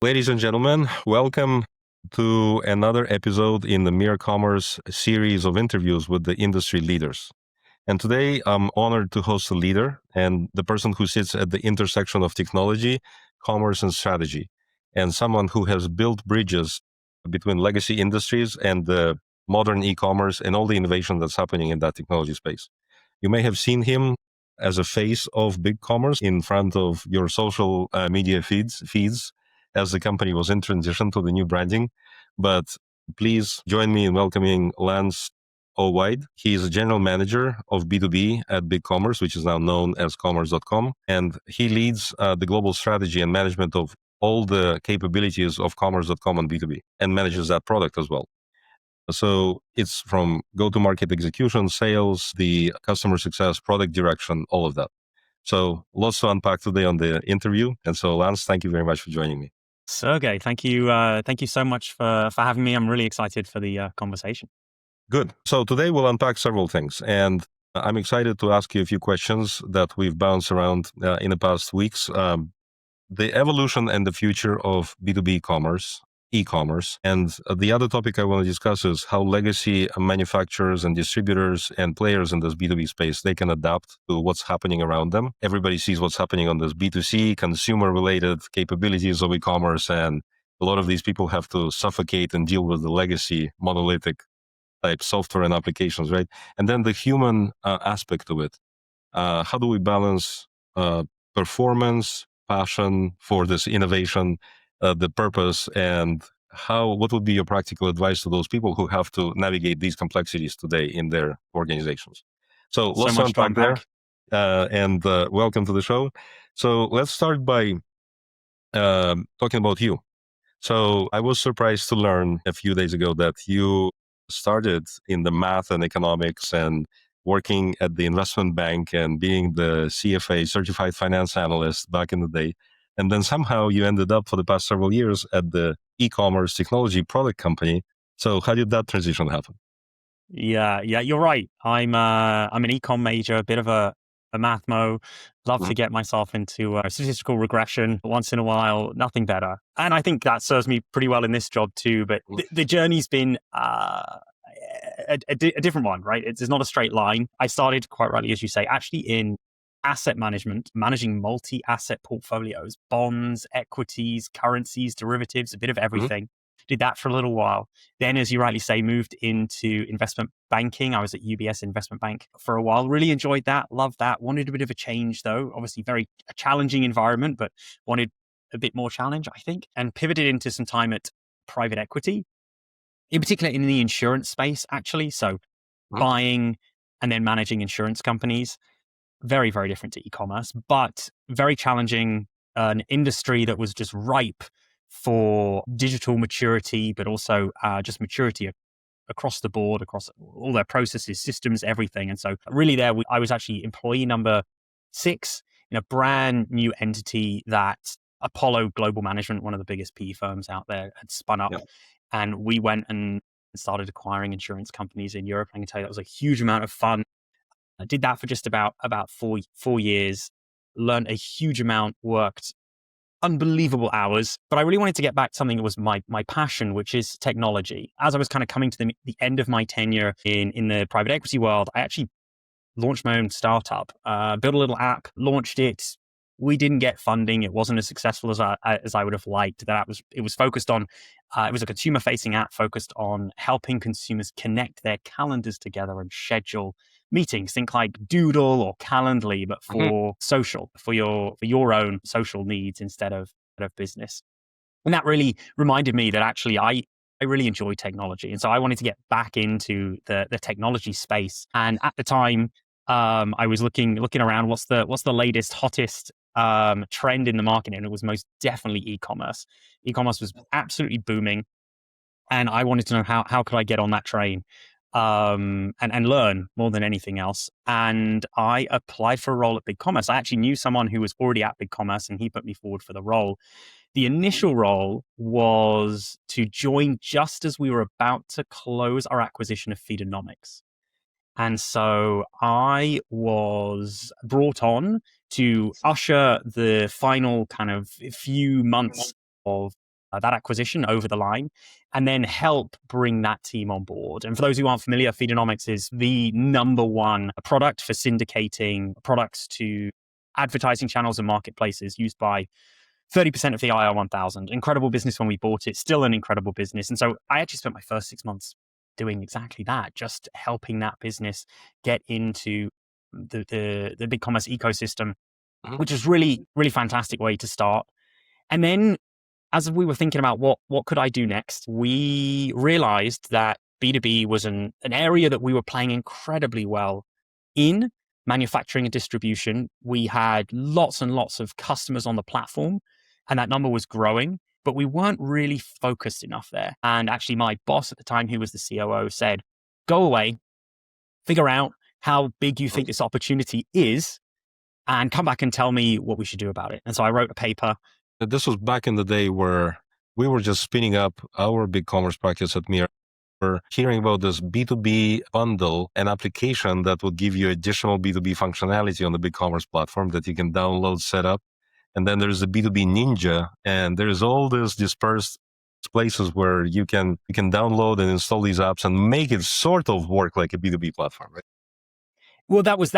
Ladies and gentlemen, welcome to another episode in the Mira Commerce series of interviews with the industry leaders. And today I'm honored to host a leader and the person who sits at the intersection of technology, commerce, and strategy, and someone who has built bridges between legacy industries and the modern e-commerce and all the innovation that's happening in that technology space. You may have seen him as a face of BigCommerce in front of your social media feeds as the company was in transition to the new branding. But please join me in welcoming Lance Owide. He is a general manager of B2B at BigCommerce, which is now known as commerce.com. And he leads the global strategy and management of all the capabilities of commerce.com on B2B and manages that product as well. So it's from go-to-market execution, sales, the customer success, product direction, all of that. So lots to unpack today on the interview. And so Lance, thank you very much for joining me. Sergei, thank you so much for having me. I'm really excited for the conversation. Good. So today we'll unpack several things, and I'm excited to ask you a few questions that we've bounced around in the past weeks. The evolution and the future of B2B commerce, e-commerce. And the other topic I want to discuss is how legacy manufacturers and distributors and players in this B2B space, they can adapt to what's happening around them. Everybody sees what's happening on this B2C, consumer-related capabilities of e-commerce, and a lot of these people have to suffocate and deal with the legacy monolithic type software and applications, right? And then the human aspect of it. How do we balance performance, passion for this innovation, the purpose, and what would be your practical advice to those people who have to navigate these complexities today in their organizations? So let's unpack there, and welcome to the show. So let's start by talking about you. So I was surprised to learn a few days ago that you started in the math and economics and working at the investment bank and being the CFA, Certified Finance Analyst back in the day. And then somehow you ended up for the past several years at the e-commerce technology product company. So how did that transition happen? Yeah, you're right. I'm an econ major, a bit of a mathmo. Love to get myself into statistical regression once in a while. Nothing better, and I think that serves me pretty well in this job too. But the journey's been a different one, right? It's not a straight line. I started, quite rightly as you say, actually in asset management, managing multi-asset portfolios, bonds, equities, currencies, derivatives, a bit of everything. Did that for a little while. Then, as you rightly say, moved into investment banking. I was at UBS Investment Bank for a while. Really enjoyed that. Loved that. Wanted a bit of a change, though. Obviously, a challenging environment, but wanted a bit more challenge, I think. And pivoted into some time at private equity, in particular in the insurance space, actually. So buying and then managing insurance companies. Very, very different to e-commerce, but very challenging. An industry that was just ripe for digital maturity, but also just maturity across the board, across all their processes, systems, everything. And so really there, I was actually employee number 6 in a brand new entity that Apollo Global Management, one of the biggest PE firms out there, had spun up. Yeah. And we went and started acquiring insurance companies in Europe. I can tell you that was a huge amount of fun. I did that for just about 4 years, learned a huge amount, worked unbelievable hours, but I really wanted to get back to something that was my passion, which is technology. As I was kind of coming to the end of my tenure in the private equity world, I actually launched my own startup, built a little app, launched it. We didn't get funding. It wasn't as successful as I would have liked. It was focused on, it was a consumer-facing app focused on helping consumers connect their calendars together and schedule meetings. Think like Doodle or Calendly, but for social, for your own social needs instead of business. And that really reminded me that actually I really enjoy technology, and so I wanted to get back into the technology space. And at the time, I was looking around. What's the latest, hottest trend in the market? And it was most definitely e-commerce. E-commerce was absolutely booming, and I wanted to know how could I get on that train and learn more than anything else. And I applied for a role at BigCommerce. I actually knew someone who was already at BigCommerce, and he put me forward for the role. The initial role was to join just as we were about to close our acquisition of Feedonomics. And so I was brought on to usher the final kind of few months of that acquisition over the line, and then help bring that team on board. And for those who aren't familiar, Feedonomics is the number one product for syndicating products to advertising channels and marketplaces, used by 30% of the IR 1000. Incredible business when we bought it, still an incredible business. And so I actually spent my first 6 months doing exactly that, just helping that business get into the BigCommerce ecosystem, which is really, really fantastic way to start. And then as we were thinking about what could I do next, we realized that B2B was an area that we were playing incredibly well in. Manufacturing and distribution. We had lots and lots of customers on the platform, and that number was growing, but we weren't really focused enough there. And actually, my boss at the time, who was the COO, said, go away, figure out how big you think this opportunity is, and come back and tell me what we should do about it. And so I wrote a paper. This was back in the day where we were just spinning up our BigCommerce practice at Mira. We're hearing about this B2B bundle, an application that would give you additional B2B functionality on the BigCommerce platform that you can download, set up. And then there's the B2B Ninja, and there's all these dispersed places where you can download and install these apps and make it sort of work like a B2B platform, right? Well, that was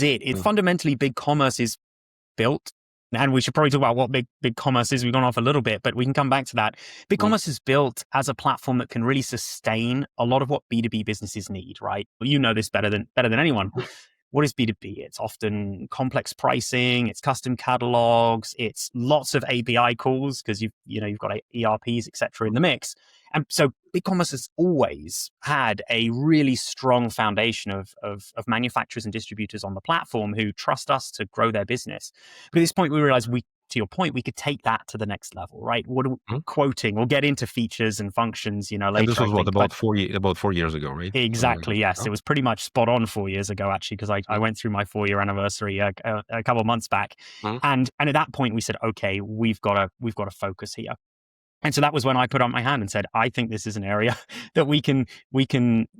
it. It fundamentally, BigCommerce is built, and we should probably talk about what BigCommerce is. We've gone off a little bit, but we can come back to that. BigCommerce is built as a platform that can really sustain a lot of what B2B businesses need, right? Well, you know this better than anyone. What is B2B? It's often complex pricing, it's custom catalogs, it's lots of API calls because you've got ERPs, etc. in the mix. And so BigCommerce has always had a really strong foundation of manufacturers and distributors on the platform who trust us to grow their business. But at this point, we realized to your point, we could take that to the next level, right? Quoting, we'll get into features and functions, later. And this was about 4 years ago, right? Exactly, yes. It was pretty much spot on 4 years ago, actually, because I went through my 4-year anniversary a couple of months back. And at that point, we said, okay, we've got to focus here. And so that was when I put up my hand and said, I think this is an area that we can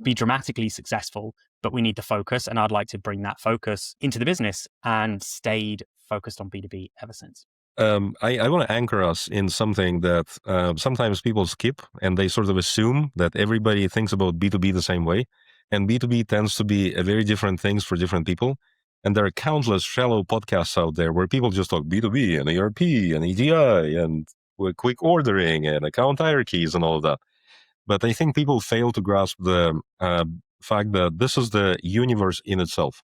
be dramatically successful, but we need to focus. And I'd like to bring that focus into the business, and stayed focused on B2B ever since. I want to anchor us in something that sometimes people skip, and they sort of assume that everybody thinks about B2B the same way. And B2B tends to be a very different things for different people. And there are countless shallow podcasts out there where people just talk B2B and ERP and EDI and quick ordering and account hierarchies and all of that. But I think people fail to grasp the fact that this is the universe in itself.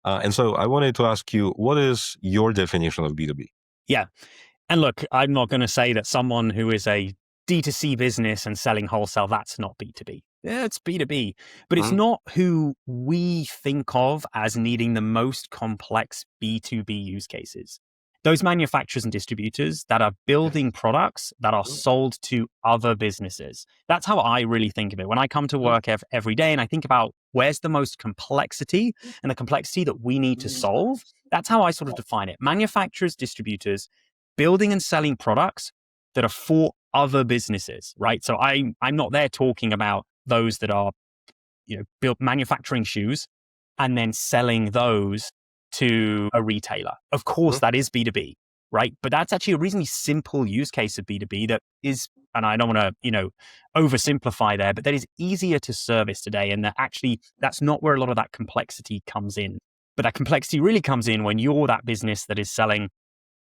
And so I wanted to ask you, what is your definition of B2B? Yeah. And look, I'm not going to say that someone who is a D2C business and selling wholesale, that's not B2B. Yeah, it's B2B, but it's not who we think of as needing the most complex B2B use cases. Those manufacturers and distributors that are building products that are sold to other businesses. That's how I really think of it. When I come to work every day and I think about where's the most complexity and the complexity that we need to solve, that's how I sort of define it. Manufacturers, distributors, building and selling products that are for other businesses, right? So I'm not there talking about those that are, manufacturing shoes and then selling those to a retailer. Of course, that is B2B, right? But that's actually a reasonably simple use case of B2B that is, and I don't want to, oversimplify there, but that is easier to service today. And that actually, that's not where a lot of that complexity comes in. But that complexity really comes in when you're that business that is selling,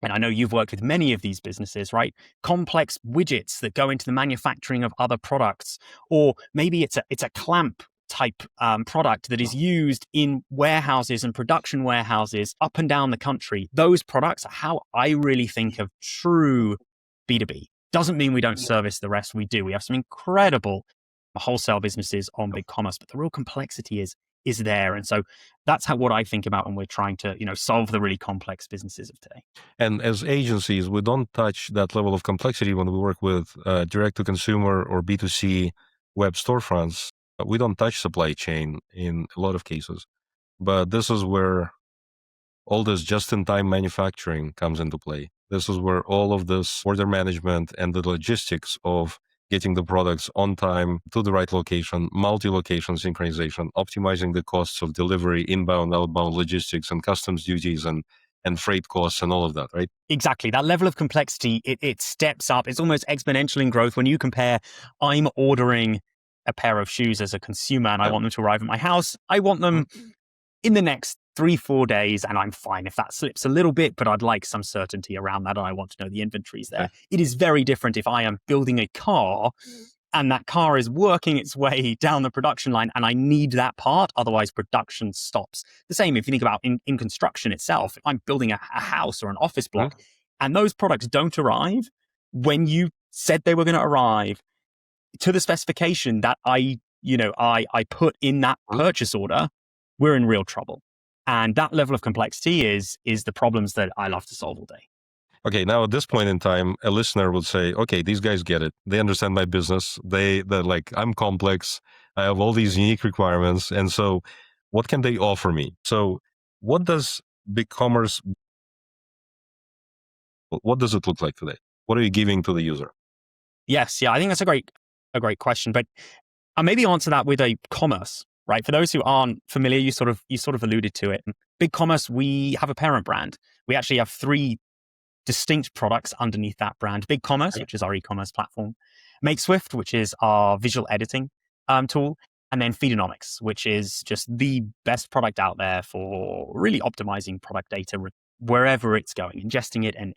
and I know you've worked with many of these businesses, right? Complex widgets that go into the manufacturing of other products, or maybe it's a clamp type product that is used in warehouses and production warehouses up and down the country. Those products are how I really think of true B2B. Doesn't mean we don't service the rest. We do. We have some incredible wholesale businesses on BigCommerce, but the real complexity is there. And so that's what I think about when we're trying to, solve the really complex businesses of today. And as agencies, we don't touch that level of complexity when we work with direct to consumer or B2C web storefronts. We don't touch supply chain in a lot of cases, but this is where all this just-in-time manufacturing comes into play. This is where all of this order management and the logistics of getting the products on time to the right location, multi-location synchronization, optimizing the costs of delivery, inbound, outbound logistics and customs duties and and freight costs and all of that, right? Exactly. That level of complexity, it steps up. It's almost exponential in growth when you compare, I'm ordering a pair of shoes as a consumer and I want them to arrive at my house. I want them in the next 3-4 days, and I'm fine if that slips a little bit, but I'd like some certainty around that, and I want to know the inventory's there. It is very different if I am building a car and that car is working its way down the production line and I need that part, otherwise production stops. The same if you think about in construction itself. If I'm building a house or an office block and those products don't arrive when you said they were going to arrive to the specification that I put in that purchase order, we're in real trouble. And that level of complexity is the problems that I love to solve all day. Okay, now at this point in time, a listener would say, okay, these guys get it. They understand my business. They're like, I'm complex. I have all these unique requirements. And so what can they offer me? So what does BigCommerce, what does it look like today? What are you giving to the user? Yes, I think that's a great question. But I'll maybe answer that with a commerce, right? For those who aren't familiar, you sort of alluded to it. BigCommerce, we have a parent brand. We actually have 3 distinct products underneath that brand. BigCommerce, which is our e-commerce platform, MakeSwift, which is our visual editing tool, and then Feedonomics, which is just the best product out there for really optimizing product data wherever it's going, ingesting it and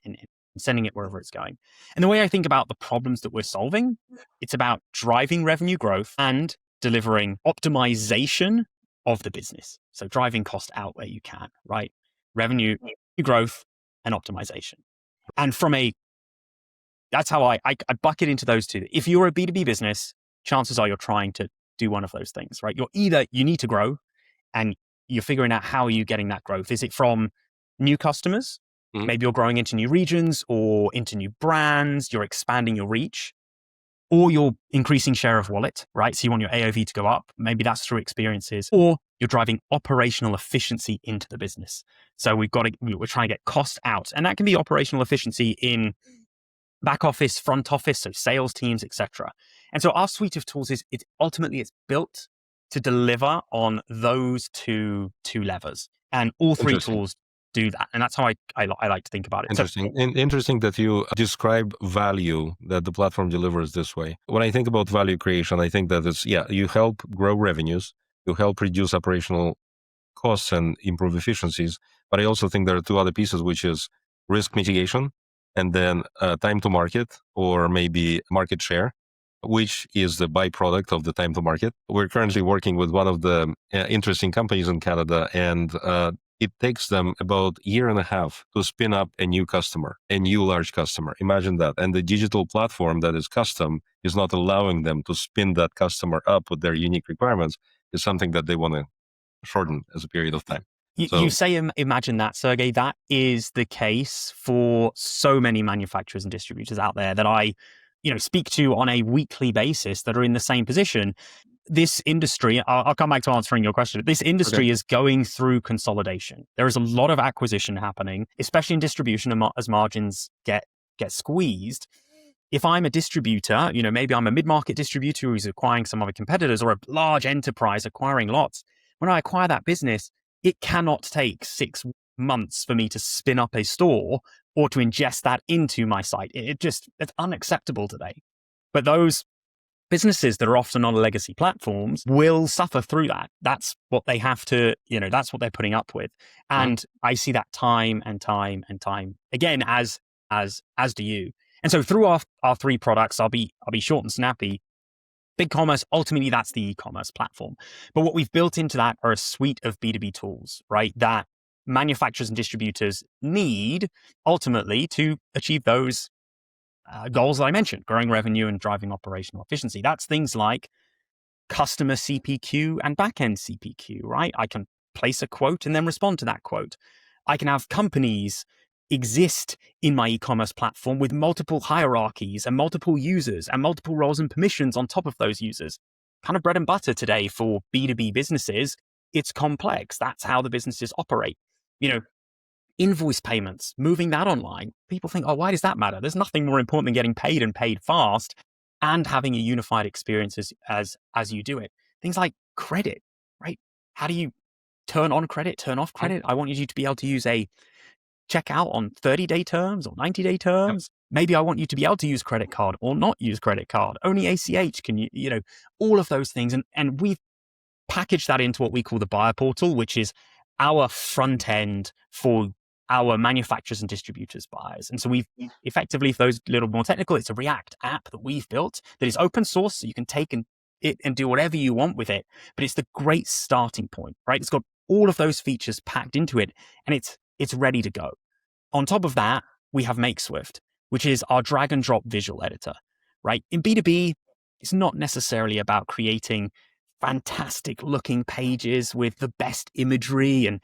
sending it wherever it's going. And the way I think about the problems that we're solving, it's about driving revenue growth and delivering optimization of the business. So driving cost out where you can, right? Revenue growth and optimization. And that's how I bucket into those two. If you're a B2B business, chances are you're trying to do one of those things, right? You need to grow and you're figuring out how are you getting that growth. Is it from new customers? Maybe you're growing into new regions or into new brands, you're expanding your reach, or you're increasing share of wallet, right? So you want your AOV to go up. Maybe that's through experiences, or you're driving operational efficiency into the business. So we're trying to get cost out, and that can be operational efficiency in back office, front office, so sales teams, etc. And so our suite of tools is ultimately built to deliver on those two levers, and all 3 tools do that. And that's how I like to think about it. Interesting. Interesting that you describe value that the platform delivers this way. When I think about value creation, I think that it's, you help grow revenues, you help reduce operational costs and improve efficiencies. But I also think there are 2 other pieces, which is risk mitigation and then time to market, or maybe market share, which is the byproduct of the time to market. We're currently working with one of the interesting companies in Canada, and it takes them about a year and a half to spin up a new customer, a new large customer. Imagine that. And the digital platform that is custom is not allowing them to spin that customer up with their unique requirements. Is something that they want to shorten as a period of time. You say imagine that, Sergei. That is the case for so many manufacturers and distributors out there that I speak to on a weekly basis that are in the same position. This industry, I'll come back to answering your question. This industry is going through consolidation. There is a lot of acquisition happening, especially in distribution as margins get squeezed. If I'm a distributor, maybe I'm a mid-market distributor who's acquiring some other competitors, or a large enterprise acquiring lots. When I acquire that business, it cannot take 6 months for me to spin up a store or to ingest that into my site. It's unacceptable today. But those businesses that are often on legacy platforms will suffer through that. That's what they have to, that's what they're putting up with. And I see that time and time and time again, as do you. And so through our 3 products, I'll be short and snappy. BigCommerce, ultimately, that's the e-commerce platform. But what we've built into that are a suite of B2B tools, right? That manufacturers and distributors need ultimately to achieve those goals that I mentioned, growing revenue and driving operational efficiency. That's things like customer CPQ and backend CPQ, right? I can place a quote and then respond to that quote. I can have companies exist in my e-commerce platform with multiple hierarchies and multiple users and multiple roles and permissions on top of those users. Kind of bread and butter today for B2B businesses. It's complex. That's how the businesses operate. Invoice payments, moving that online. People think, why does that matter? There's nothing more important than getting paid and paid fast and having a unified experience as you do it. Things like credit, right? How do you turn on credit, turn off credit? I want you to be able to use a check out on 30-day terms or 90-day terms. Yep. Maybe I want you to be able to use credit card or not use credit card. Only ACH can you know, all of those things. And we've packaged that into what we call the buyer portal, which is our front end for our manufacturers and distributors buyers. And so we've effectively, for those a little more technical, it's a React app that we've built that is open source, so you can take it and do whatever you want with it. But it's the great starting point, right? It's got all of those features packed into it, and it's ready to go. On top of that, we have MakeSwift, which is our drag and drop visual editor, right? In B2B, it's not necessarily about creating fantastic looking pages with the best imagery and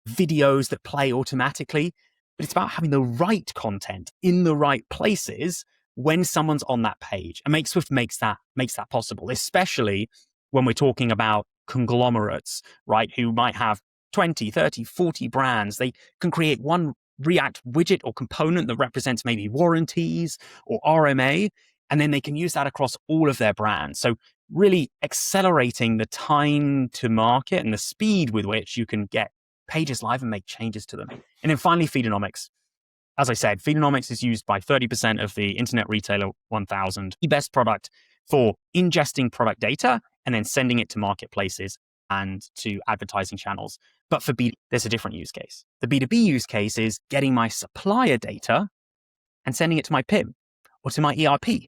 videos that play automatically, but it's about having the right content in the right places when someone's on that page. And MakeSwift makes that possible, especially when we're talking about conglomerates, right? Who might have 20, 30, 40 brands. They can create one React widget or component that represents maybe warranties or RMA, and then they can use that across all of their brands. So really accelerating the time to market and the speed with which you can get pages live and make changes to them. And then finally, Feedonomics. As I said, Feedonomics is used by 30% of the Internet Retailer 1000, the best product for ingesting product data and then sending it to marketplaces and to advertising channels. But for B2B, there's a different use case. The B2B use case is getting my supplier data and sending it to my PIM or to my ERP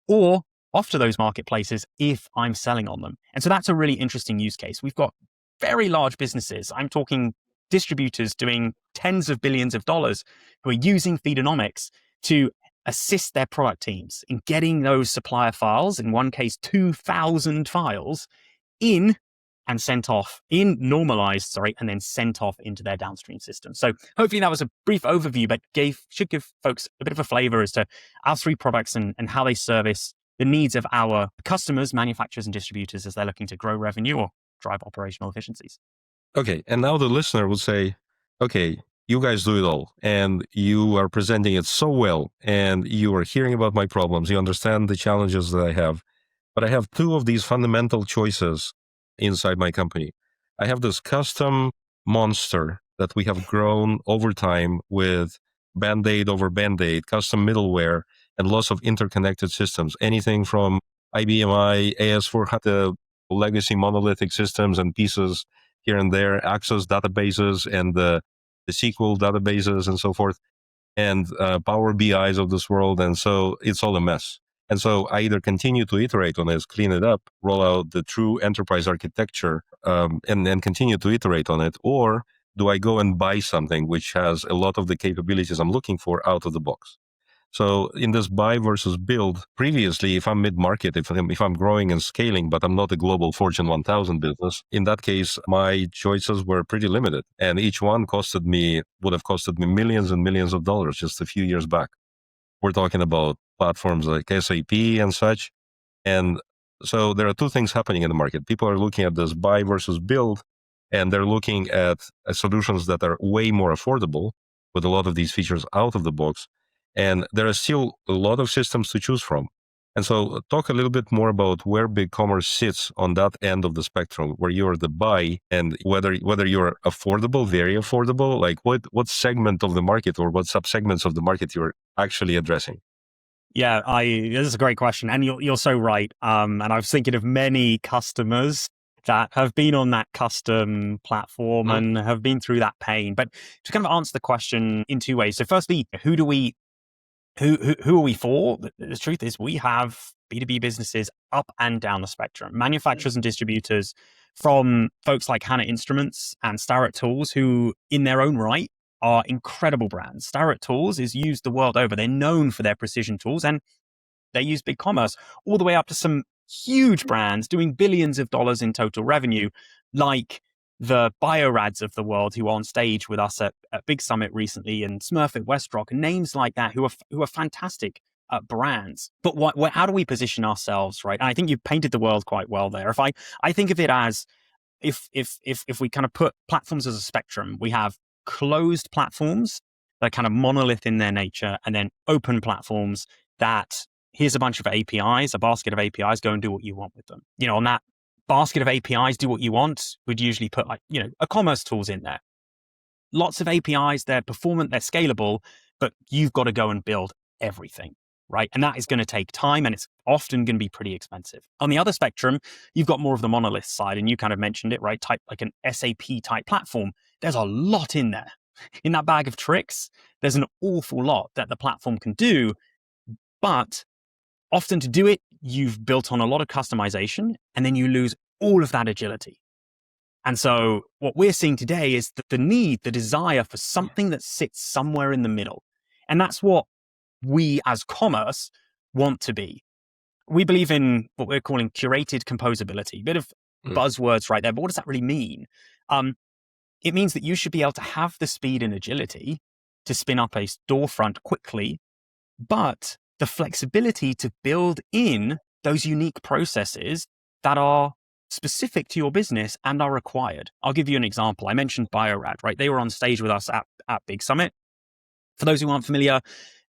or off to those marketplaces if I'm selling on them. And so that's a really interesting use case. We've got very large businesses. I'm talking distributors doing tens of billions of dollars who are using Feedonomics to assist their product teams in getting those supplier files, in one case, 2,000 files, in and sent off, and then sent off into their downstream system. So hopefully that was a brief overview, but should give folks a bit of a flavor as to our three products and how they service the needs of our customers, manufacturers, and distributors as they're looking to grow revenue or drive operational efficiencies. Okay, and now the listener would say, okay, you guys do it all, and you are presenting it so well, and you are hearing about my problems, you understand the challenges that I have, but I have two of these fundamental choices inside my company. I have this custom monster that we have grown over time with Band-Aid over Band-Aid, custom middleware, and lots of interconnected systems, anything from IBMI, AS400, legacy monolithic systems and pieces here and there, Access databases and the SQL databases and so forth, and Power BIs of this world. And so it's all a mess. And so I either continue to iterate on this, clean it up, roll out the true enterprise architecture, and then continue to iterate on it, or do I go and buy something which has a lot of the capabilities I'm looking for out of the box? So in this buy versus build, previously, if I'm mid-market, if I'm growing and scaling, but I'm not a global Fortune 1000 business, in that case, my choices were pretty limited. And each one would have costed me millions and millions of dollars just a few years back. We're talking about platforms like SAP and such. And so there are two things happening in the market. People are looking at this buy versus build, and they're looking at solutions that are way more affordable with a lot of these features out of the box. And there are still a lot of systems to choose from. And so talk a little bit more about where BigCommerce sits on that end of the spectrum, where you're the buy, and whether you're affordable, very affordable, like what segment of the market or what subsegments of the market you're actually addressing. Yeah, this is a great question. And you're so right. And I was thinking of many customers that have been on that custom platform and have been through that pain. But to kind of answer the question in two ways. So firstly, who are we for? The truth is we have B2B businesses up and down the spectrum, manufacturers and distributors, from folks like Hannah Instruments and Starrett Tools, who in their own right are incredible brands. Starrett Tools is used the world over. They're known for their precision tools, and they use BigCommerce, all the way up to some huge brands doing billions of dollars in total revenue, like the Biorads of the world, who are on stage with us at Big Summit recently, and Smurfit Westrock, and names like that, who are fantastic brands. But how do we position ourselves, right? And I think you painted the world quite well there. If I think of it as, if we kind of put platforms as a spectrum, we have closed platforms that are kind of monolith in their nature, and then open platforms that here's a bunch of APIs, a basket of APIs, go and do what you want with them. On that basket of APIs, do what you want, we'd usually put a CommerceTools in there. lots of APIs, they're performant, they're scalable, but you've got to go and build everything, right? And that is going to take time, and it's often going to be pretty expensive. On the other spectrum, you've got more of the monolith side, and you kind of mentioned it, right? Type like an SAP type platform. There's a lot in there. In that bag of tricks, there's an awful lot that the platform can do, but often to do it, you've built on a lot of customization, and then you lose all of that agility. And so what we're seeing today is that the desire for something that sits somewhere in the middle. And that's what we as commerce want to be. We believe in what we're calling curated composability. Bit of buzzwords right there, but what does that really mean? It means that you should be able to have the speed and agility to spin up a storefront quickly, but the flexibility to build in those unique processes that are specific to your business and are required. I'll give you an example. I mentioned Biorad, right? They were on stage with us at Big Summit. For those who aren't familiar,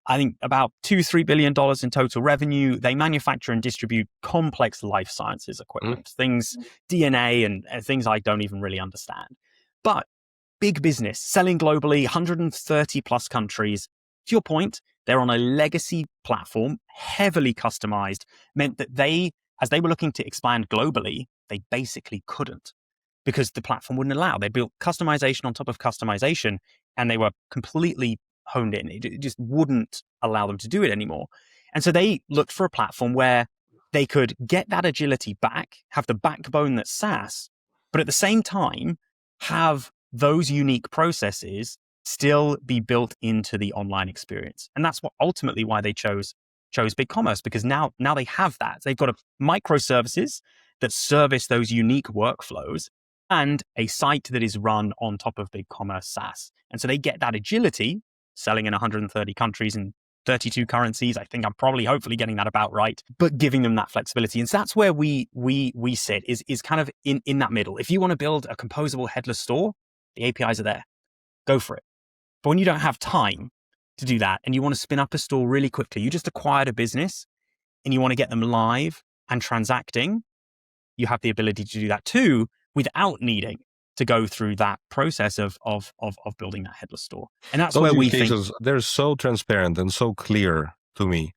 I think about $2-3 billion in total revenue. They manufacture and distribute complex life sciences equipment, things, DNA and things I don't even really understand. But big business, selling globally, 130 plus countries. To your point, they're on a legacy platform, heavily customized, meant that as they were looking to expand globally, they basically couldn't because the platform wouldn't allow. They built customization on top of customization, and they were completely honed in. It just wouldn't allow them to do it anymore. And so they looked for a platform where they could get that agility back, have the backbone that's SaaS, but at the same time, have those unique processes still be built into the online experience. And that's what ultimately why they chose BigCommerce, because now they have that. They've got microservices that service those unique workflows and a site that is run on top of BigCommerce SaaS. And so they get that agility, selling in 130 countries and 32 currencies. I think I'm probably hopefully getting that about right, but giving them that flexibility. And so that's where we sit is kind of in that middle. If you want to build a composable headless store, the APIs are there. Go for it. But when you don't have time to do that and you want to spin up a store really quickly, you just acquired a business and you want to get them live and transacting, you have the ability to do that too without needing to go through that process of building that headless store. And that's Those where we use think cases, they're so transparent and so clear to me.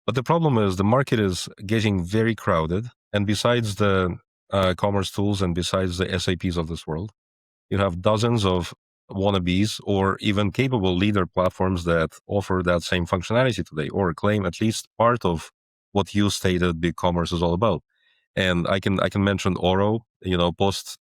But the problem is the market is getting very crowded. And besides the CommerceTools and besides the SAPs of this world, you have dozens of wannabes or even capable leader platforms that offer that same functionality today or claim at least part of what you stated BigCommerce is all about. And I can mention Oro, post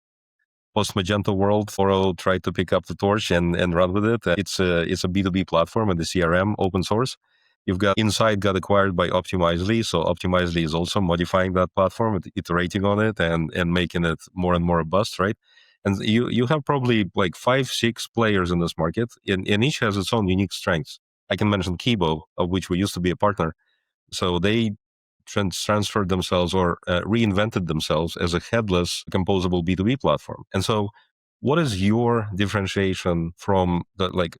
Magento world. Oro tried to pick up the torch and run with it. It's a B2B platform and the CRM open source. You've got Insight got acquired by Optimizely. So Optimizely is also modifying that platform, iterating on it and making it more and more robust, right? And you have probably like 5-6 players in this market, and each has its own unique strengths. I can mention Kibo, of which we used to be a partner. So they transferred themselves or reinvented themselves as a headless composable B2B platform. And so what is your differentiation from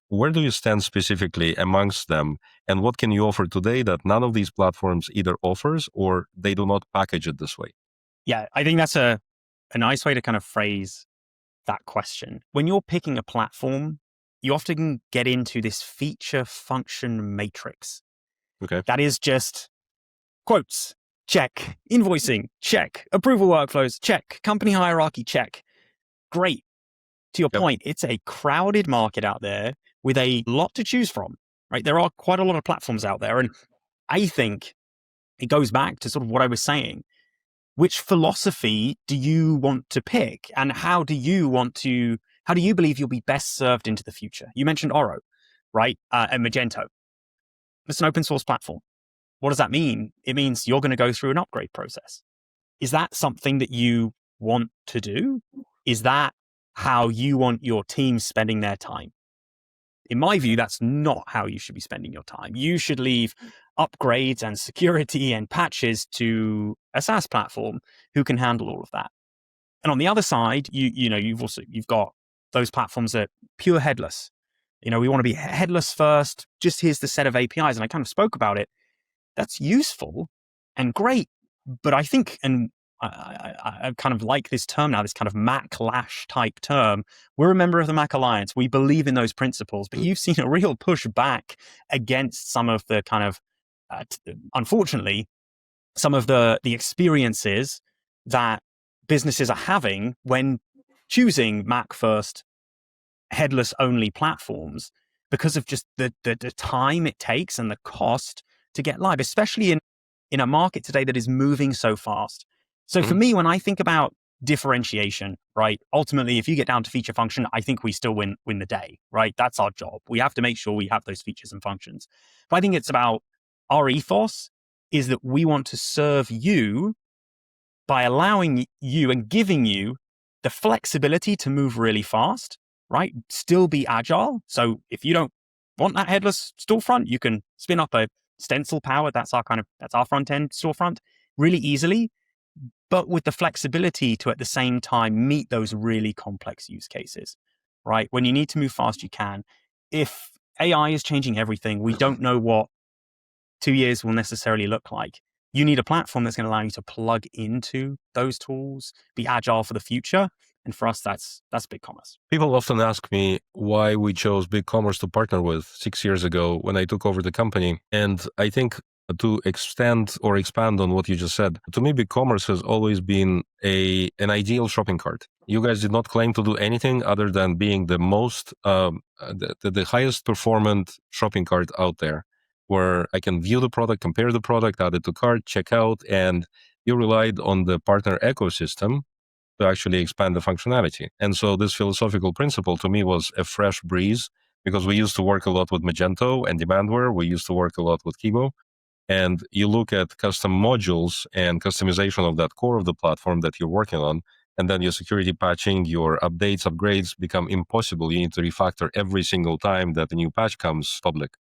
where do you stand specifically amongst them? And what can you offer today that none of these platforms either offers or they do not package it this way? Yeah, I think that's a nice way to kind of phrase that question. When you're picking a platform, you often get into this feature function matrix. Okay. That is just quotes, check. Invoicing, check. Approval workflows, check. Company hierarchy, check. Great. To your point, it's a crowded market out there with a lot to choose from, right? There are quite a lot of platforms out there. And I think it goes back to sort of what I was saying. Which philosophy do you want to pick? And how do you believe you'll be best served into the future? You mentioned Oro, right? And Magento. It's an open source platform. What does that mean? It means you're going to go through an upgrade process. Is that something that you want to do? Is that how you want your team spending their time? In my view, that's not how you should be spending your time. You should leave upgrades and security and patches to a SaaS platform who can handle all of that. And on the other side, you've got those platforms that pure headless. We want to be headless first. Just here's the set of APIs. And I kind of spoke about it. That's useful and great. But I think, and I kind of like this term now, this kind of Maclash type term. We're a member of the Mac Alliance. We believe in those principles, but you've seen a real push back against some of the kind of, unfortunately, some of the experiences that businesses are having when choosing Mac first, headless only platforms because of just the time it takes and the cost to get live, especially in a market today that is moving so fast. So for me, when I think about differentiation, right, ultimately, if you get down to feature function, I think we still win the day, right? That's our job. We have to make sure we have those features and functions. But I think it's about our ethos is that we want to serve you by allowing you and giving you the flexibility to move really fast, right? Still be agile. So if you don't want that headless storefront, you can spin up a stencil powered, that's our front end storefront really easily, but with the flexibility to at the same time meet those really complex use cases, right? When you need to move fast, you can. If AI is changing everything, we don't know what 2 years will necessarily look like. You need a platform that's going to allow you to plug into those tools, be agile for the future. And for us, that's BigCommerce. People often ask me why we chose BigCommerce to partner with 6 years ago when I took over the company. And I think to extend or expand on what you just said, to me, BigCommerce has always been an ideal shopping cart. You guys did not claim to do anything other than being the most, the highest performant shopping cart out there, where I can view the product, compare the product, add it to cart, check out, and you relied on the partner ecosystem to actually expand the functionality. And so this philosophical principle to me was a fresh breeze because we used to work a lot with Magento and Demandware. We used to work a lot with Kibo. And you look at custom modules and customization of that core of the platform that you're working on, and then your security patching, your updates, upgrades become impossible. You need to refactor every single time that a new patch comes public.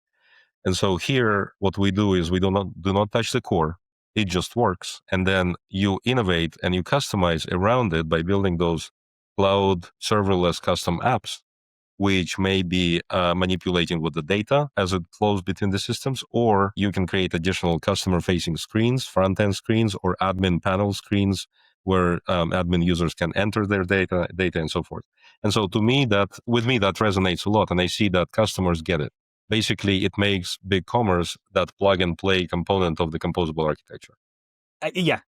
And so here, what we do is we do not touch the core. It just works. And then you innovate and you customize around it by building those cloud serverless custom apps, which may be manipulating with the data as it flows between the systems, or you can create additional customer-facing screens, front-end screens, or admin panel screens where admin users can enter their data and so forth. And so to me, that resonates a lot, and I see that customers get it. Basically, it makes BigCommerce that plug-and-play component of the composable architecture. Yeah.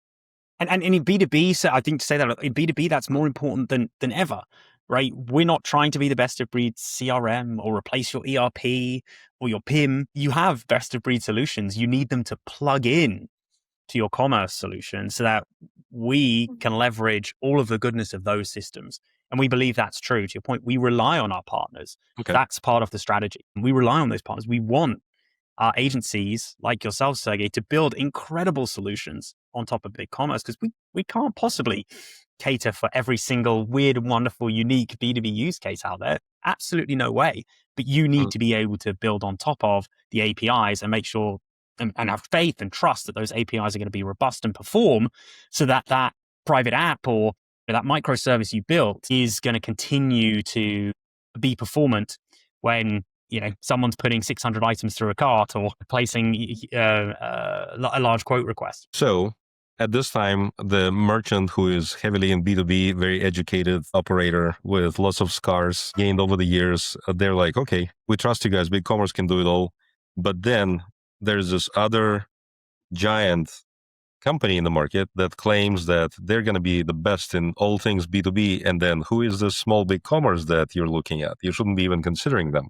And in B2B, so I think to say that in B2B, that's more important than ever, right? We're not trying to be the best of breed CRM or replace your ERP or your PIM. You have best of breed solutions. You need them to plug in to your commerce solution so that we can leverage all of the goodness of those systems. And we believe that's true. To your point, we rely on our partners. Okay. That's part of the strategy. We rely on those partners. We want our agencies like yourself, Sergei, to build incredible solutions on top of BigCommerce because we can't possibly cater for every single weird, wonderful, unique B2B use case out there. Absolutely no way. But you need to be able to build on top of the APIs and make sure and have faith and trust that those APIs are going to be robust and perform so that that private app or that microservice you built is going to continue to be performant when someone's putting 600 items through a cart or placing a large quote request. So at this time, the merchant who is heavily in B2B, very educated operator with lots of scars gained over the years, they're like, okay, we trust you guys. BigCommerce can do it all. But then there's this other giant company in the market that claims that they're going to be the best in all things B2B. And then who is this small BigCommerce that you're looking at? You shouldn't be even considering them.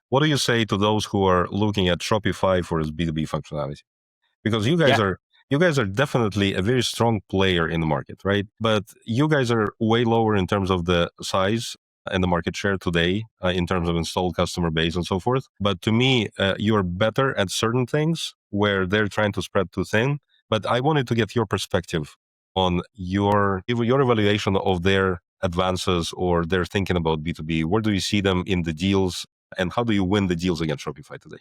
What do you say to those who are looking at Shopify for its B2B functionality? Because you guys are definitely a very strong player in the market, right? But you guys are way lower in terms of the size and the market share today in terms of installed customer base and so forth. But to me, you're better at certain things where they're trying to spread too thin. But I wanted to get your perspective on your evaluation of their advances or their thinking about B2B. Where do you see them in the deals? And how do you win the deals against Shopify today?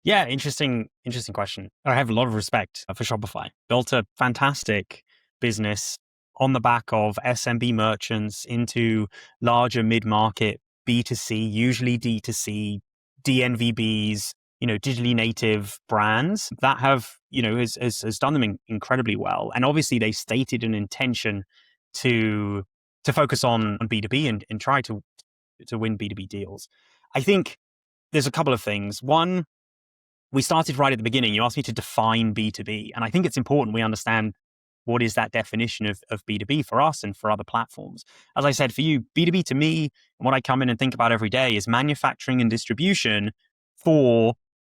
Yeah, interesting question. I have a lot of respect for Shopify. Built a fantastic business on the back of SMB merchants into larger mid-market B2C, usually D2C, DNVBs, digitally native brands that have, has done them incredibly well. And obviously they stated an intention to focus on B2B and try to win B2B deals. I think there's a couple of things. One, we started right at the beginning. You asked me to define B2B. And I think it's important we understand what is that definition of B2B for us and for other platforms. As I said, for you, B2B to me, and what I come in and think about every day is manufacturing and distribution for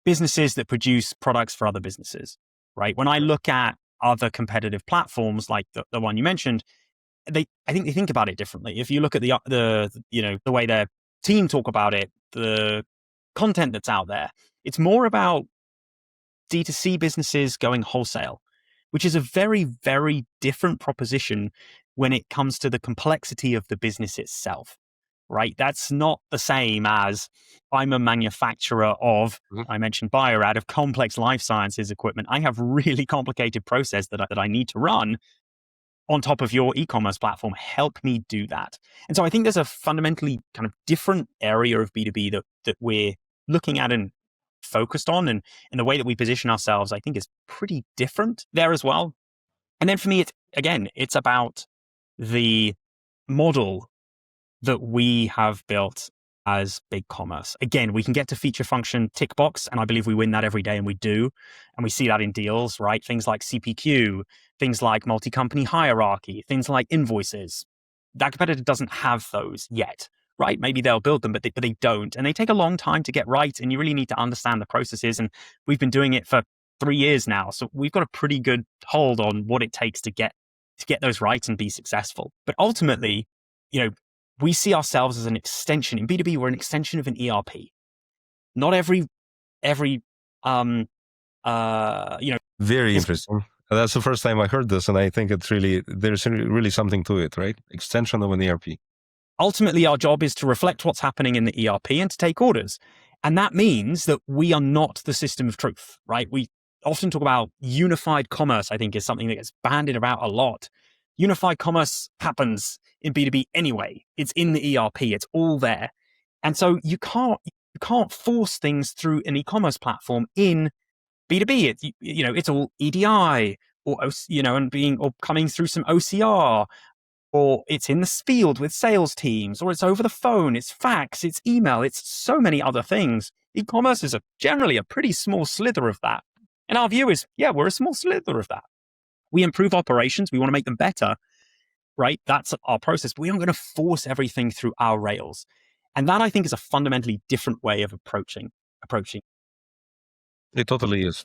businesses that produce products for other businesses, right? When I look at other competitive platforms like the one you mentioned, I think they think about it differently. If you look at the way their team talk about it, the content that's out there, it's more about D2C businesses going wholesale, which is a very, very different proposition when it comes to the complexity of the business itself, right? That's not the same as I'm a manufacturer of, I mentioned Bio-Rad, of complex life sciences equipment. I have really complicated process that I need to run on top of your e-commerce platform. Help me do that. And so I think there's a fundamentally kind of different area of B2B that we're looking at and focused on, and the way that we position ourselves, I think, is pretty different there as well. And then for me, it's about the model that we have built as BigCommerce. Again, we can get to feature function tick box, and I believe we win that every day, and we do. And we see that in deals, right? Things like CPQ, things like multi-company hierarchy, things like invoices. That competitor doesn't have those yet, right? Maybe they'll build them, but they don't. And they take a long time to get right, and you really need to understand the processes. And we've been doing it for 3 years now. So we've got a pretty good hold on what it takes to get those right and be successful. But ultimately, we see ourselves as an extension. In B2B, we're an extension of an ERP. Not every Very interesting. That's the first time I heard this, and I think there's really something to it, right? Extension of an ERP. Ultimately, our job is to reflect what's happening in the ERP and to take orders. And that means that we are not the system of truth, right? We often talk about unified commerce, I think, is something that gets bandied about a lot. Unified commerce happens in B2B anyway. It's in the ERP. It's all there. And so you can't force things through an e-commerce platform in B2B. It's all EDI or coming through some OCR, or it's in the field with sales teams, or it's over the phone, it's fax, it's email, it's so many other things. E-commerce is generally a pretty small slither of that. And our view is, we're a small slither of that. We improve operations. We want to make them better, right? That's our process. But we aren't going to force everything through our rails. And that, I think, is a fundamentally different way of approaching. It totally is.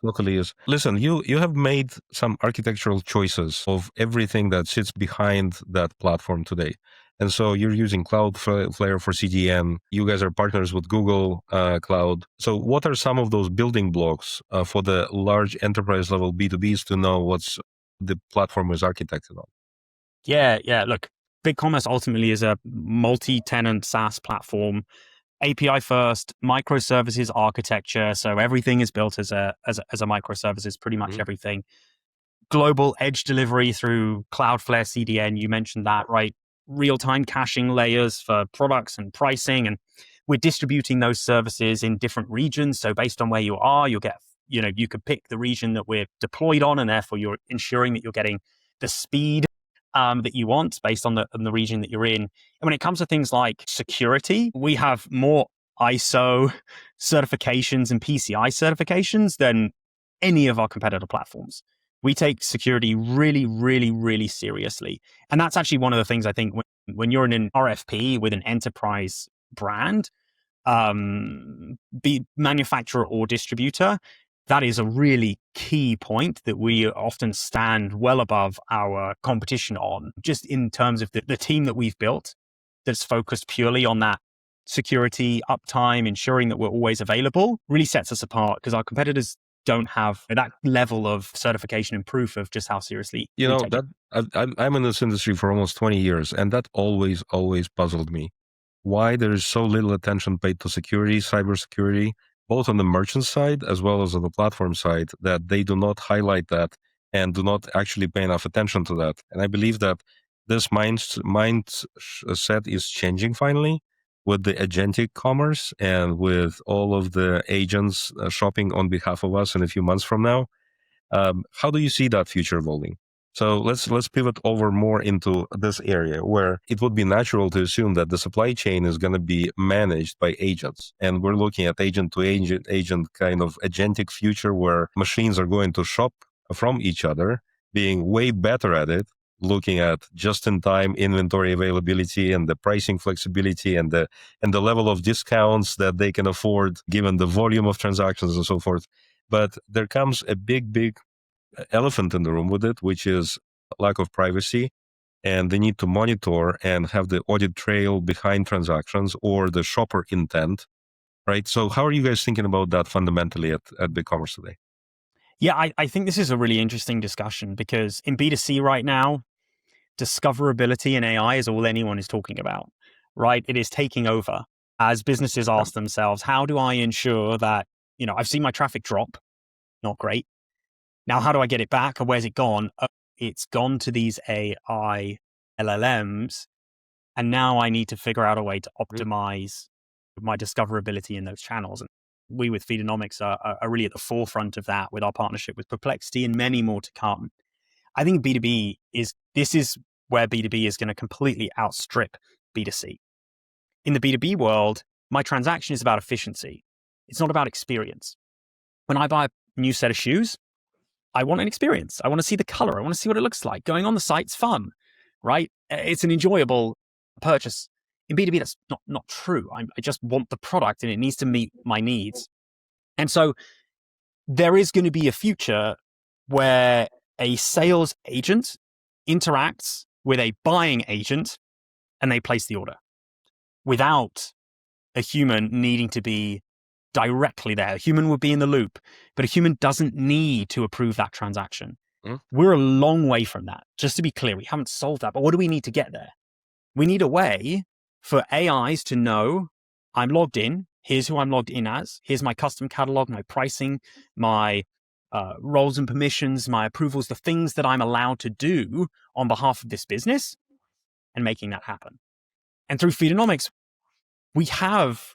Listen, you have made some architectural choices of everything that sits behind that platform today. And so you're using Cloudflare for CDN. You guys are partners with Google Cloud. So what are some of those building blocks for the large enterprise level B2Bs to know what's the platform is architected on? Yeah. Look, BigCommerce ultimately is a multi-tenant SaaS platform. API first, microservices architecture. So everything is built as a microservices, pretty much everything. Global edge delivery through Cloudflare CDN. You mentioned that, right? Real-time caching layers for products and pricing. And we're distributing those services in different regions. So based on where you are, you'll get, you could pick the region that we're deployed on, and therefore you're ensuring that you're getting the speed that you want based on the region that you're in. And when it comes to things like security, we have more ISO certifications and PCI certifications than any of our competitor platforms. We take security really, really, really seriously. And that's actually one of the things I think when you're in an RFP with an enterprise brand, be manufacturer or distributor, that is a really key point that we often stand well above our competition on, just in terms of the team that we've built that's focused purely on that security, uptime, ensuring that we're always available, really sets us apart, because our competitors don't have that level of certification and proof of just how seriously we take it. I'm in this industry for almost 20 years, and that always puzzled me. Why there is so little attention paid to security, cybersecurity, both on the merchant side as well as on the platform side, that they do not highlight that and do not actually pay enough attention to that. And I believe that this mindset is changing finally, with the agentic commerce and with all of the agents shopping on behalf of us in a few months from now. How do you see that future evolving? So let's pivot over more into this area where it would be natural to assume that the supply chain is going to be managed by agents. And we're looking at agent to agent kind of agentic future where machines are going to shop from each other, being way better at it, looking at just-in-time inventory availability and the pricing flexibility and the level of discounts that they can afford given the volume of transactions and so forth. But there comes a big elephant in the room with it, which is lack of privacy and the need to monitor and have the audit trail behind transactions or the shopper intent, right? So how are you guys thinking about that fundamentally at BigCommerce today? Yeah, I think this is a really interesting discussion because in B2C right now, discoverability and AI is all anyone is talking about, right? It is taking over as businesses ask themselves, how do I ensure that, I've seen my traffic drop, not great. Now, how do I get it back? Or where's it gone? Oh, it's gone to these AI LLMs. And now I need to figure out a way to optimize my discoverability in those channels. And we with Feedonomics are really at the forefront of that with our partnership with Perplexity and many more to come. I think this is where B2B is going to completely outstrip B2C. In the B2B world, my transaction is about efficiency. It's not about experience. When I buy a new set of shoes, I want an experience. I want to see the color. I want to see what it looks like. Going on the site's fun, right? It's an enjoyable purchase. In B2B, that's not true. I just want the product and it needs to meet my needs. And so there is going to be a future where a sales agent interacts with a buying agent and they place the order without a human needing to be directly there. A human would be in the loop, but a human doesn't need to approve that transaction. We're a long way from that. Just to be clear, we haven't solved that, but what do we need to get there? We need a way for AIs to know I'm logged in. Here's who I'm logged in as. Here's my custom catalog, my pricing, my roles and permissions, my approvals, the things that I'm allowed to do on behalf of this business and making that happen. And through Feedonomics, we have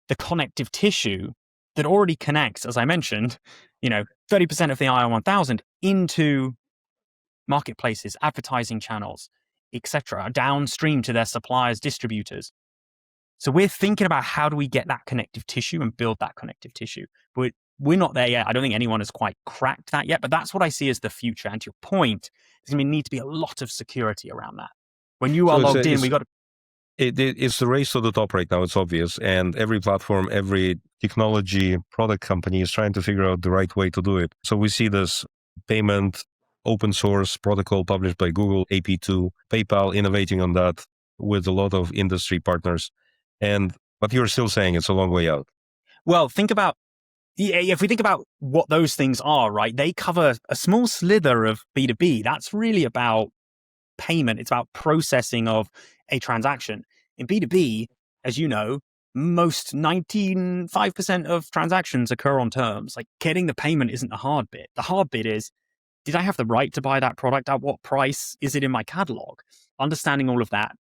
the connective tissue that already connects, as I mentioned, 30% of the IR 1000 into marketplaces, advertising channels, etc., downstream to their suppliers, distributors. So we're thinking about how do we get that connective tissue and build that connective tissue. But we're not there yet. I don't think anyone has quite cracked that yet, but that's what I see as the future. And to your point, there's going to need to be a lot of security around that. When you are logged in, we got to... It's the race to the top right now. It's obvious. And every platform, every technology product company is trying to figure out the right way to do it. So we see this payment open source protocol published by Google, AP2, PayPal innovating on that with a lot of industry partners. But you're still saying it's a long way out. Well, if we think about what those things are, right, they cover a small slither of B2B. That's really about payment. It's about processing of a transaction. In B2B, as you know, most 95% of transactions occur on terms. Like getting the payment isn't the hard bit. The hard bit is, did I have the right to buy that product? At what price? Is it in my catalog? Understanding all of that.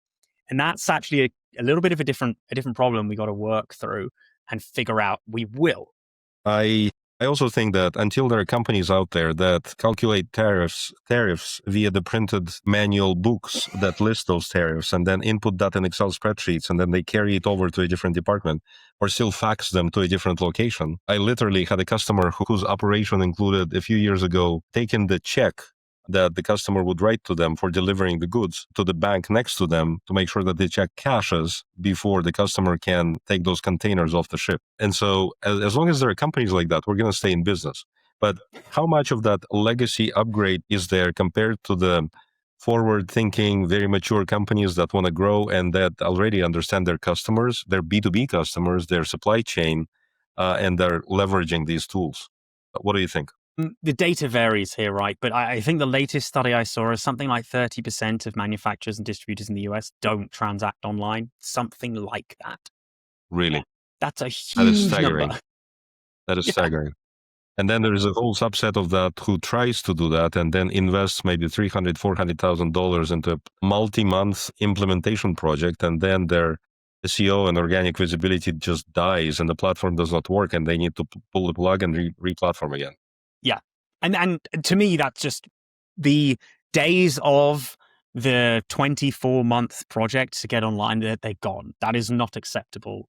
And that's actually a little bit of a different problem we got to work through and figure out. We will. I also think that until there are companies out there that calculate tariffs via the printed manual books that list those tariffs and then input that in Excel spreadsheets and then they carry it over to a different department or still fax them to a different location. I literally had a customer whose operation included a few years ago taking the check that the customer would write to them for delivering the goods to the bank next to them to make sure that the check cashes before the customer can take those containers off the ship. And so as long as there are companies like that, we're going to stay in business. But how much of that legacy upgrade is there compared to the forward-thinking, very mature companies that want to grow and that already understand their customers, their B2B customers, their supply chain, and they're leveraging these tools? What do you think? The data varies here, right? But I think the latest study I saw is something like 30% of manufacturers and distributors in the US don't transact online. Something like that. Really? That's a huge number. That is staggering. And then there is a whole subset of that who tries to do that and then invests maybe $300,000, $400,000 into a multi-month implementation project. And then they're SEO and organic visibility just dies and the platform does not work and they need to pull the plug and re-platform again. Yeah. And to me, that's just the days of the 24-month project to get online, they're gone. That is not acceptable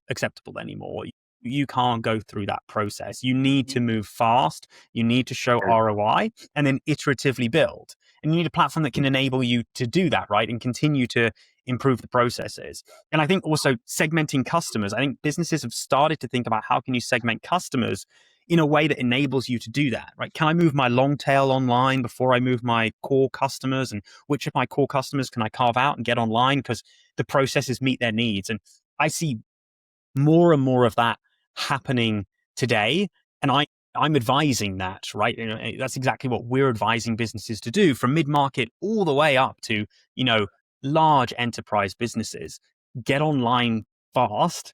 anymore. You can't go through that process. You need to move fast. You need to show ROI and then iteratively build. And you need a platform that can enable you to do that, right? And continue to improve the processes. And I think also segmenting customers. I think businesses have started to think about how can you segment customers in a way that enables you to do that, right? Can I move my long tail online before I move my core customers? And which of my core customers can I carve out and get online because the processes meet their needs? And I see more and more of that happening today. And I'm advising that, right? You know, that's exactly what we're advising businesses to do, from mid-market all the way up to, you know, large enterprise businesses. Get online fast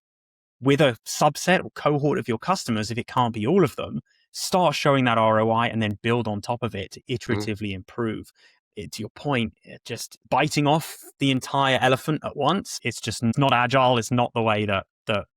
with a subset or cohort of your customers. If it can't be all of them, start showing that ROI and then build on top of it to iteratively improve. To your point, just biting off the entire elephant at once, it's just not agile. It's not the way that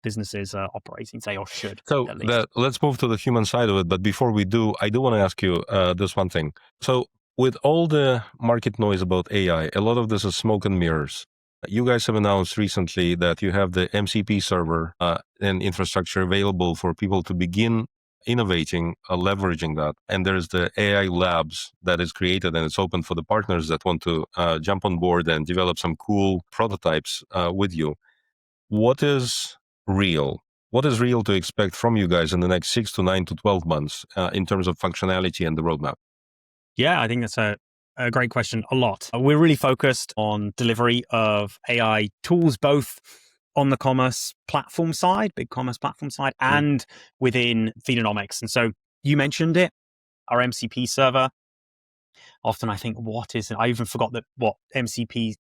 businesses are operating, say, or should. So let's move to the human side of it. But before we do, I do want to ask you this one thing. So with all the market noise about AI, a lot of this is smoke and mirrors. You guys have announced recently that you have the MCP server and infrastructure available for people to begin innovating, leveraging that. And there's the AI labs that is created and it's open for the partners that want to jump on board and develop some cool prototypes with you. What is real? What is real to expect from you guys in the next 6 to 9 to 12 months in terms of functionality and the roadmap? Yeah, I think that's a great question. A lot. We're really focused on delivery of AI tools, both on the commerce platform side, BigCommerce platform side, and within Feedonomics. And so you mentioned it, our MCP server. Often I think, what is it? I even forgot what MCP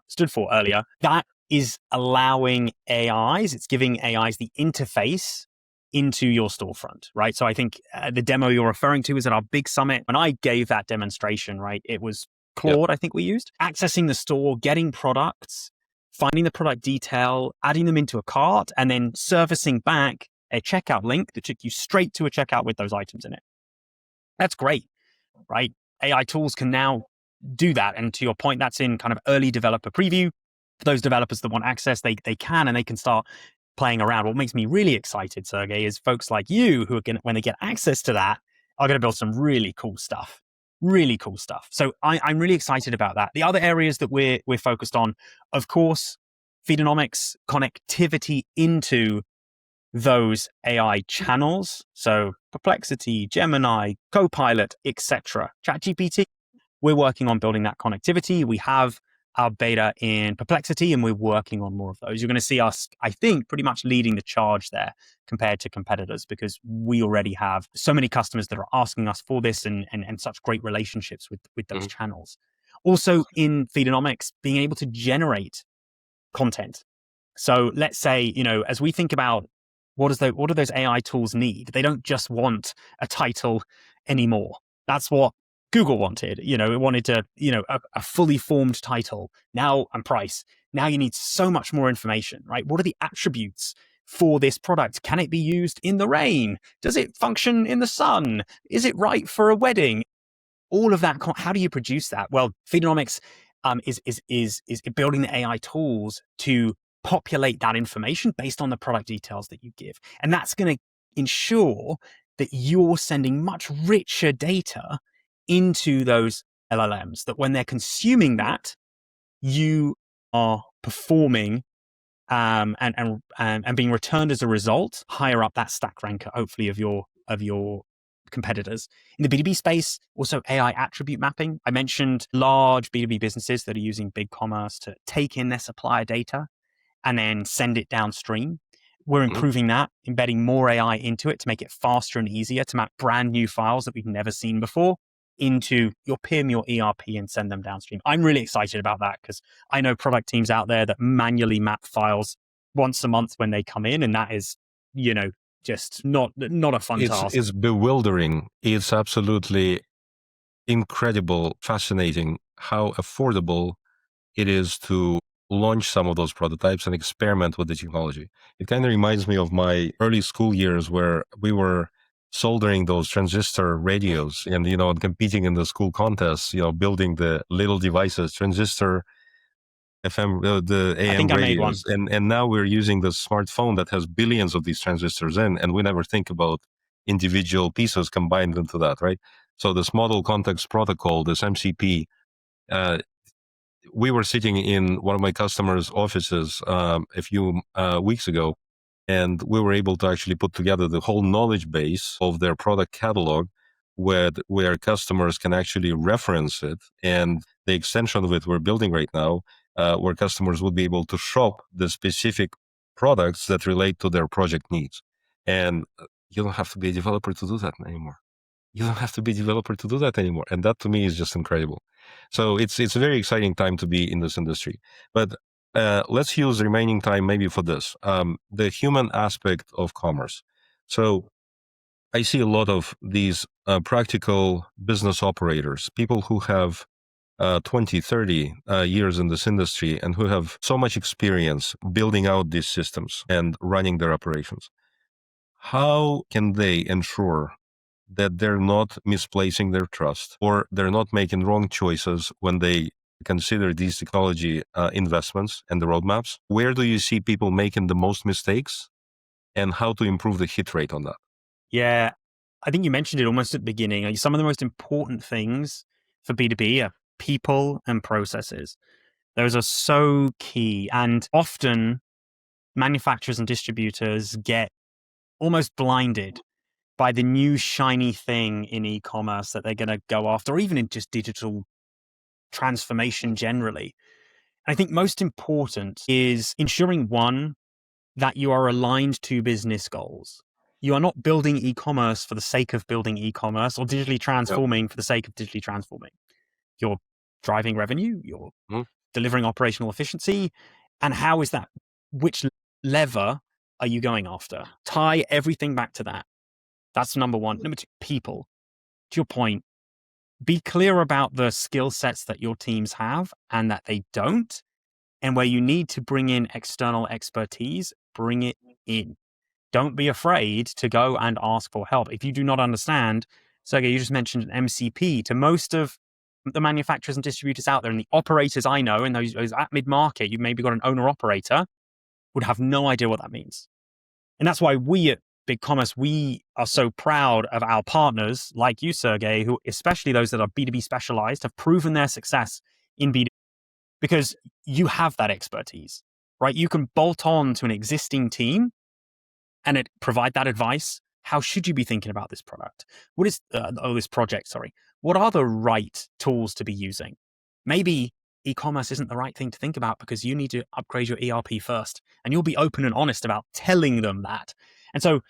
stood for earlier. That is allowing AIs, it's giving AIs the interface into your storefront, right? So I think the demo you're referring to is at our big summit. When I gave that demonstration, right, it was Claude, I think we used. Accessing the store, getting products, finding the product detail, adding them into a cart, and then servicing back a checkout link that took you straight to a checkout with those items in it. That's great, right? AI tools can now do that. And to your point, that's in kind of early developer preview. For those developers that want access, they can, and they can start playing around. What makes me really excited, Sergei, is folks like you who are going to, when they get access to that, are going to build some really cool stuff. Really cool stuff. So I'm really excited about that. The other areas that we're focused on, of course, Feedonomics, connectivity into those AI channels. So Perplexity, Gemini, Copilot, etc. ChatGPT, we're working on building that connectivity. We have our beta in Perplexity, and we're working on more of those. You're going to see us, I think, pretty much leading the charge there compared to competitors, because we already have so many customers that are asking us for this and such great relationships with those channels. Also in Feedonomics, being able to generate content. So let's say, as we think about what do those AI tools need? They don't just want a title anymore. That's what Google wanted. It wanted to, a fully formed title now and price. Now you need so much more information, right? What are the attributes for this product? Can it be used in the rain? Does it function in the sun? Is it right for a wedding? All of that. How do you produce that? Well, Feedonomics is building the AI tools to populate that information based on the product details that you give. And that's going to ensure that you're sending much richer data into those LLMs, that when they're consuming that, you are performing and being returned as a result higher up that stack ranker, hopefully, of your competitors. In the B2B space, also AI attribute mapping. I mentioned large B2B businesses that are using BigCommerce to take in their supplier data and then send it downstream. We're improving that, embedding more AI into it to make it faster and easier to map brand new files that we've never seen before into your PIM, your ERP, and send them downstream. I'm really excited about that because I know product teams out there that manually map files once a month when they come in, and that is, just not a fun task. It's bewildering. It's absolutely incredible, fascinating how affordable it is to launch some of those prototypes and experiment with the technology. It kind of reminds me of my early school years where we were soldering those transistor radios and, and competing in the school contests, building the little devices, transistor FM, the I AM think I made one. radios. And now we're using the smartphone that has billions of these transistors in, and we never think about individual pieces combined into that, right? So this model context protocol, this MCP, we were sitting in one of my customers' offices a few weeks ago, and we were able to actually put together the whole knowledge base of their product catalog where customers can actually reference it. And the extension of it we're building right now, where customers would be able to shop the specific products that relate to their project needs. And you don't have to be a developer to do that anymore. You don't have to be a developer to do that anymore. And that to me is just incredible. So it's a very exciting time to be in this industry. But let's use the remaining time maybe for this, the human aspect of commerce. So I see a lot of these practical business operators, people who have 20, 30 years in this industry and who have so much experience building out these systems and running their operations. How can they ensure that they're not misplacing their trust or they're not making wrong choices when they consider these technology investments and the roadmaps? Where do you see people making the most mistakes and how to improve the hit rate on that? Yeah, I think you mentioned it almost at the beginning. Like, some of the most important things for B2B are people and processes. Those are so key. And often manufacturers and distributors get almost blinded by the new shiny thing in e-commerce that they're going to go after, or even in just digital transformation generally. And I think most important is ensuring, one, that you are aligned to business goals. You are not building e-commerce for the sake of building e-commerce or digitally transforming for the sake of digitally transforming. You're driving revenue, you're delivering operational efficiency. And how is that? Which lever are you going after? Tie everything back to that. That's number one. Number two, people. To your point, be clear about the skill sets that your teams have and that they don't. And where you need to bring in external expertise, bring it in. Don't be afraid to go and ask for help. If you do not understand, Sergei, you just mentioned an MCP. To most of the manufacturers and distributors out there and the operators I know, and those at mid-market, you've maybe got an owner-operator, would have no idea what that means. And that's why we at BigCommerce, we are so proud of our partners like you, Sergei, who, especially those that are B2B specialized, have proven their success in B2B because you have that expertise, right? You can bolt on to an existing team and provide that advice. How should you be thinking about this product? What is, this project, sorry. What are the right tools to be using? Maybe e-commerce isn't the right thing to think about because you need to upgrade your ERP first, and you'll be open and honest about telling them that. And so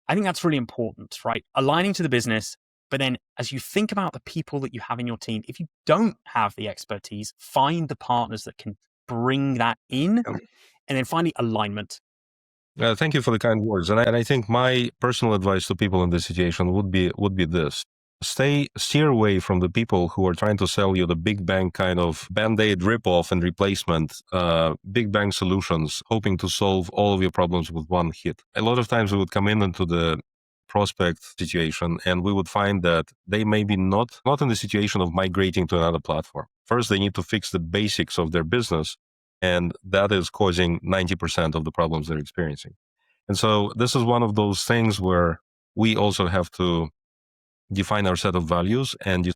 I think that's really important, right? Aligning to the business, but then as you think about the people that you have in your team, if you don't have the expertise, find the partners that can bring that in, and then finally alignment. Thank you for the kind words. And I think my personal advice to people in this situation would be this. Steer away from the people who are trying to sell you the big bang kind of Band-Aid ripoff and replacement, big bang solutions, hoping to solve all of your problems with one hit. A lot of times we would come into the prospect situation and we would find that they may be not in the situation of migrating to another platform. First, they need to fix the basics of their business, and that is causing 90% of the problems they're experiencing. And so this is one of those things where we also have to define our set of values, and you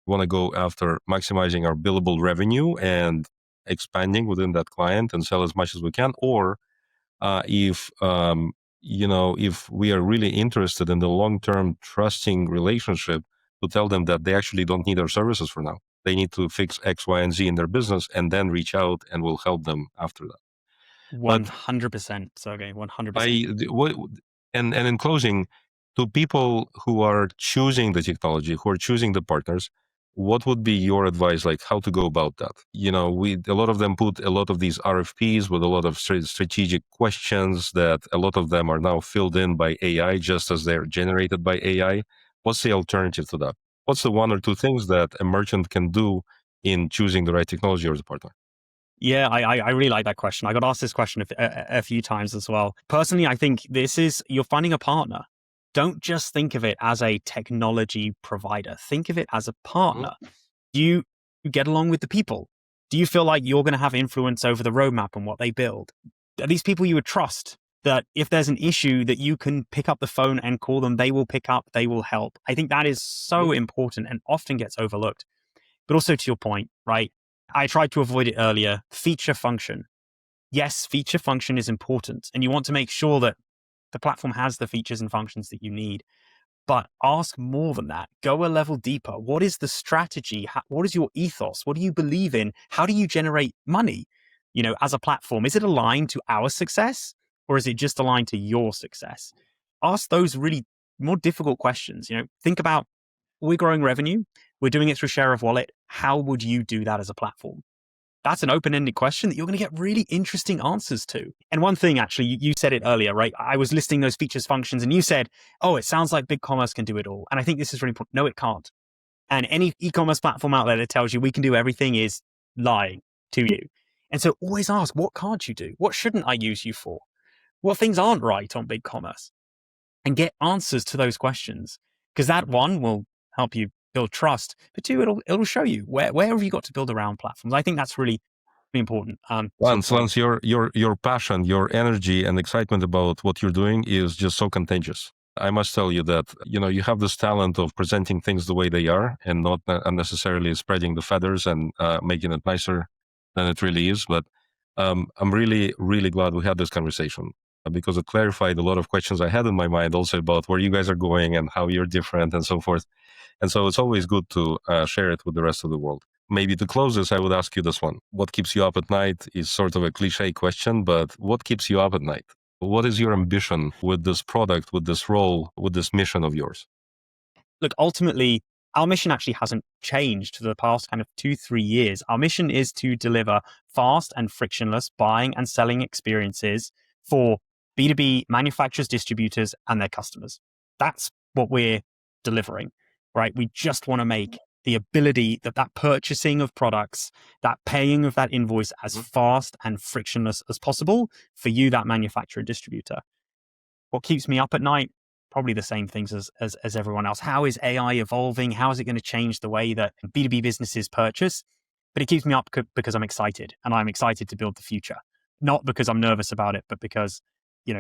want to go after maximizing our billable revenue and expanding within that client and sell as much as we can. Or if we are really interested in the long-term trusting relationship, to tell them that they actually don't need our services for now. They need to fix X, Y, and Z in their business and then reach out and we'll help them after that. 100%, Sergei, 100%. And in closing, to people who are choosing the technology, who are choosing the partners, what would be your advice, like how to go about that? A lot of them put a lot of these RFPs with a lot of strategic questions that a lot of them are now filled in by AI, just as they're generated by AI. What's the alternative to that? What's the one or two things that a merchant can do in choosing the right technology or the partner? Yeah, I really like that question. I got asked this question a few times as well. Personally, I think you're finding a partner. Don't just think of it as a technology provider. Think of it as a partner. Do you get along with the people? Do you feel like you're going to have influence over the roadmap and what they build? Are these people you would trust that if there's an issue that you can pick up the phone and call them, they will pick up, they will help? I think that is so important and often gets overlooked. But also to your point, right? I tried to avoid it earlier. Feature function. Yes, feature function is important. And you want to make sure that the platform has the features and functions that you need. But ask more than that. Go a level deeper. What is the strategy? What is your ethos? What do you believe in? How do you generate money? As a platform, is it aligned to our success or is it just aligned to your success? Ask those really more difficult questions. Think about, we're growing revenue. We're doing it through share of wallet. How would you do that as a platform? That's an open-ended question that you're going to get really interesting answers to. And one thing, actually, you said it earlier, right? I was listing those features, functions, and you said, oh, it sounds like BigCommerce can do it all. And I think this is really important. No, it can't. And any e-commerce platform out there that tells you we can do everything is lying to you. And so always ask, what can't you do? What shouldn't I use you for? What things aren't right on BigCommerce? And get answers to those questions. Because that, one, will help you build trust, but two, it'll show you where have you got to build around platforms. I think that's really, really important. Lance, your passion, your energy, and excitement about what you're doing is just so contagious. I must tell you that you have this talent of presenting things the way they are, and not unnecessarily spreading the feathers and making it nicer than it really is. But I'm really, really glad we had this conversation because it clarified a lot of questions I had in my mind, also about where you guys are going and how you're different and so forth. And so it's always good to share it with the rest of the world. Maybe to close this, I would ask you this one. What keeps you up at night is sort of a cliche question, but what keeps you up at night? What is your ambition with this product, with this role, with this mission of yours? Look, ultimately, our mission actually hasn't changed for the past kind of 2-3 years. Our mission is to deliver fast and frictionless buying and selling experiences for B2B manufacturers, distributors, and their customers. That's what we're delivering, right? We just want to make the ability that purchasing of products, that paying of that invoice as fast and frictionless as possible for you, that manufacturer distributor. What keeps me up at night? Probably the same things as everyone else. How is AI evolving? How is it going to change the way that B2B businesses purchase? But it keeps me up because I'm excited, and I'm excited to build the future. Not because I'm nervous about it, but because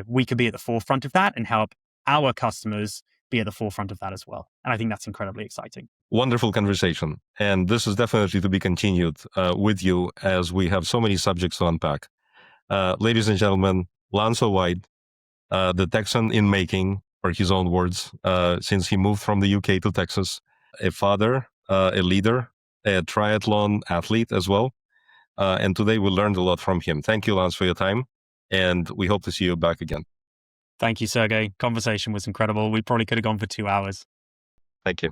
we could be at the forefront of that and help our customers be at the forefront of that as well. And I think that's incredibly exciting. Wonderful conversation. And this is definitely to be continued with you as we have so many subjects to unpack. Ladies and gentlemen, Lance Owide, the Texan in making, or his own words, since he moved from the UK to Texas, a father, a leader, a triathlon athlete as well. And today we learned a lot from him. Thank you, Lance, for your time. And we hope to see you back again. Thank you, Sergei. Conversation was incredible. We probably could have gone for 2 hours. Thank you.